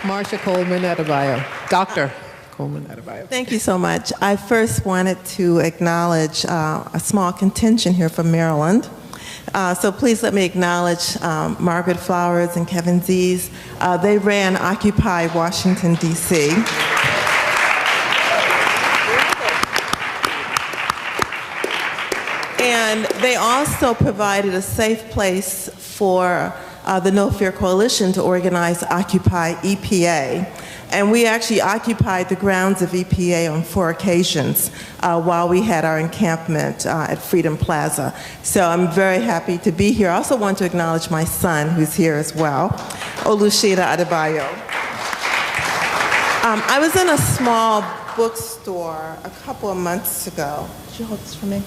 Marsha Coleman-Adebayo. Dr. Coleman-Adebayo. Thank you so much. I first wanted to acknowledge a small contingent here from Maryland. So please let me acknowledge Margaret Flowers and Kevin Zees. They ran Occupy Washington, D.C. And they also provided a safe place for the No Fear Coalition to organize Occupy EPA. And we actually occupied the grounds of EPA on 4 occasions while we had our encampment at Freedom Plaza. So I'm very happy to be here. I also want to acknowledge my son, who's here as well, Olushina Adebayo. I was in a small bookstore a couple of months ago. Could you hold this for me?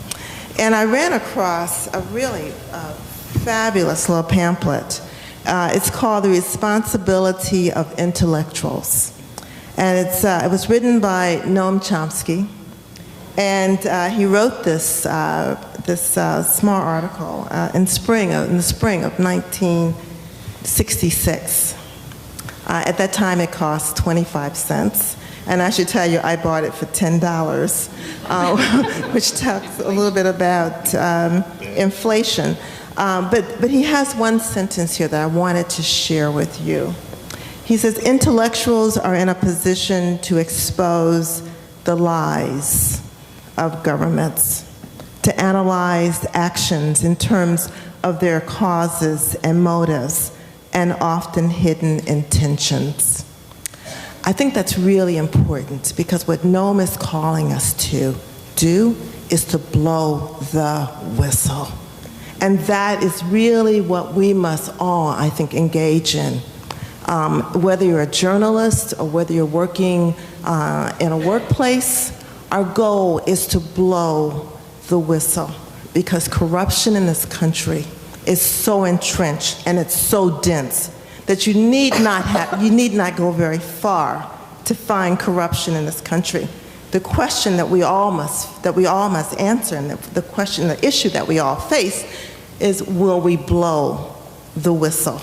And I ran across a really fabulous little pamphlet. It's called The Responsibility of Intellectuals. And it was written by Noam Chomsky. And he wrote this small article in the spring of 1966. At that time, it cost 25 cents. And I should tell you, I bought it for $10, which talks a little bit about inflation. But he has one sentence here that I wanted to share with you. He says, intellectuals are in a position to expose the lies of governments, to analyze actions in terms of their causes and motives, and often hidden intentions. I think that's really important because what Noam is calling us to do is to blow the whistle. And that is really what we must all, I think, engage in. Whether you're a journalist or whether you're working in a workplace, our goal is to blow the whistle because corruption in this country is so entrenched and it's so dense that you need not go very far to find corruption in this country. The question that we all must answer, and the issue that we all face, is will we blow the whistle?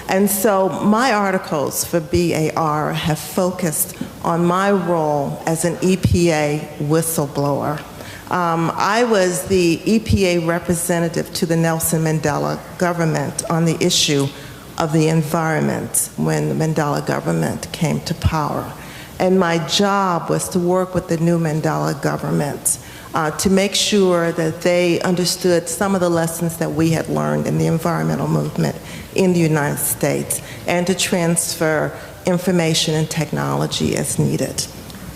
And so my articles for BAR have focused on my role as an EPA whistleblower. I was the EPA representative to the Nelson Mandela government on the issue of the environment when the Mandela government came to power. And my job was to work with the new Mandela government to make sure that they understood some of the lessons that we had learned in the environmental movement in the United States and to transfer information and technology as needed.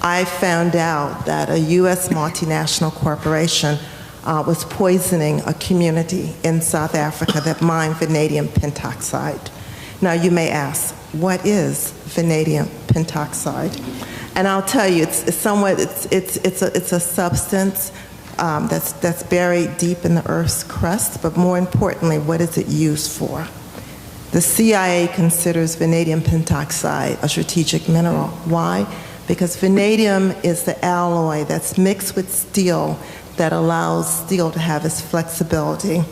I found out that a US multinational corporation was poisoning a community in South Africa that mined vanadium pentoxide. Now you may ask, what is vanadium pentoxide? And I'll tell you, it's a substance that's buried deep in the Earth's crust, but more importantly, what is it used for? The CIA considers vanadium pentoxide a strategic mineral. Why? Because vanadium is the alloy that's mixed with steel that allows steel to have its flexibility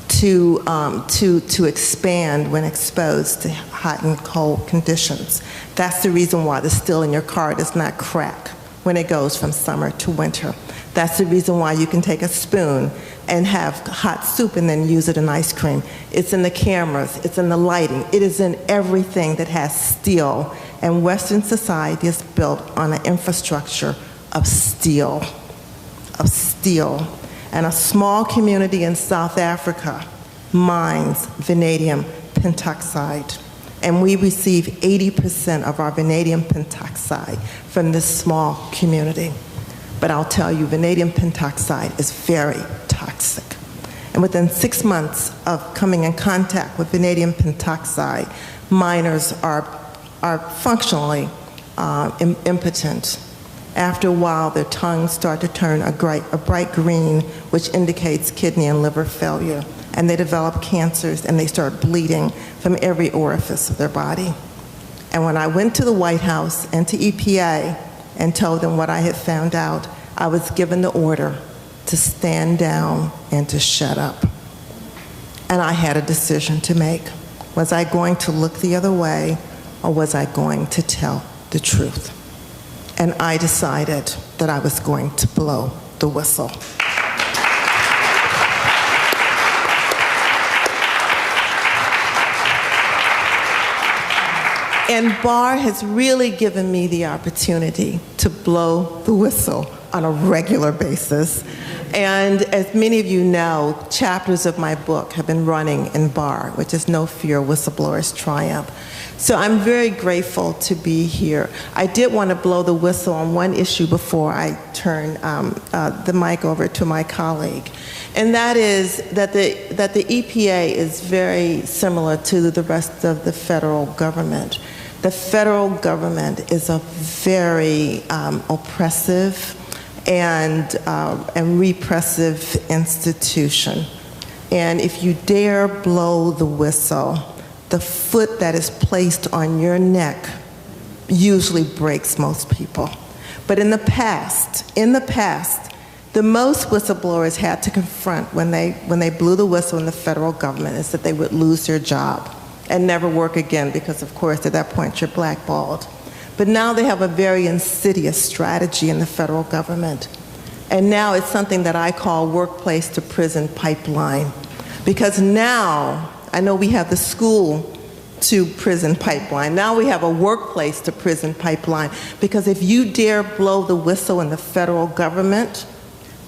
to expand when exposed to hot and cold conditions. That's the reason why the steel in your car does not crack when it goes from summer to winter. That's the reason why you can take a spoon and have hot soup and then use it in ice cream. It's in the cameras, it's in the lighting, it is in everything that has steel. And Western society is built on an infrastructure of steel. And a small community in South Africa mines vanadium pentoxide. And we receive 80% of our vanadium pentoxide from this small community. But I'll tell you, vanadium pentoxide is very toxic. And within 6 months of coming in contact with vanadium pentoxide, miners are functionally impotent. After a while, their tongues start to turn a bright green, which indicates kidney and liver failure. And they develop cancers, and they start bleeding from every orifice of their body. And when I went to the White House and to EPA and told them what I had found out, I was given the order to stand down and to shut up. And I had a decision to make. Was I going to look the other way, or was I going to tell the truth? And I decided that I was going to blow the whistle. And bar has really given me the opportunity to blow the whistle on a regular basis. And as many of you know, chapters of my book have been running in bar, which is No Fear, Whistleblowers Triumph. So I'm very grateful to be here. I did want to blow the whistle on one issue before I turn the mic over to my colleague. And that is that the EPA is very similar to the rest of the federal government. The federal government is a very oppressive and repressive institution. And if you dare blow the whistle, the foot that is placed on your neck usually breaks most people. But in the past, the most whistleblowers had to confront when they blew the whistle in the federal government is that they would lose their job and never work again because, of course, at that point you're blackballed. But now they have a very insidious strategy in the federal government. And now it's something that I call workplace to prison pipeline. Because now, I know we have the school to prison pipeline. Now we have a workplace to prison pipeline. Because if you dare blow the whistle in the federal government,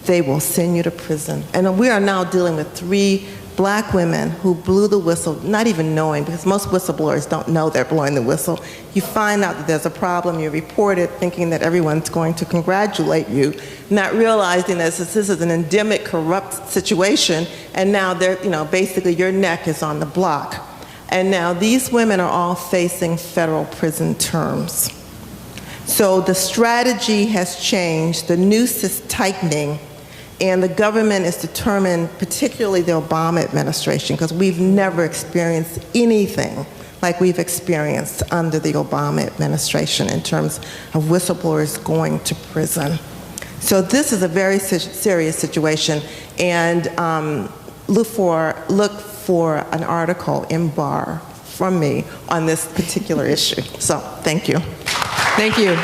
they will send you to prison. And we are now dealing with 3 black women who blew the whistle, not even knowing, because most whistleblowers don't know they're blowing the whistle. You find out that there's a problem, you report it thinking that everyone's going to congratulate you, not realizing that this is an endemic, corrupt situation, and now they're, basically your neck is on the block. And now these women are all facing federal prison terms. So the strategy has changed, the noose is tightening, and the government is determined, particularly the Obama administration, because we've never experienced anything like we've experienced under the Obama administration in terms of whistleblowers going to prison. So this is a very serious situation, and look for an article in bar from me on this particular issue. So thank you. Thank you.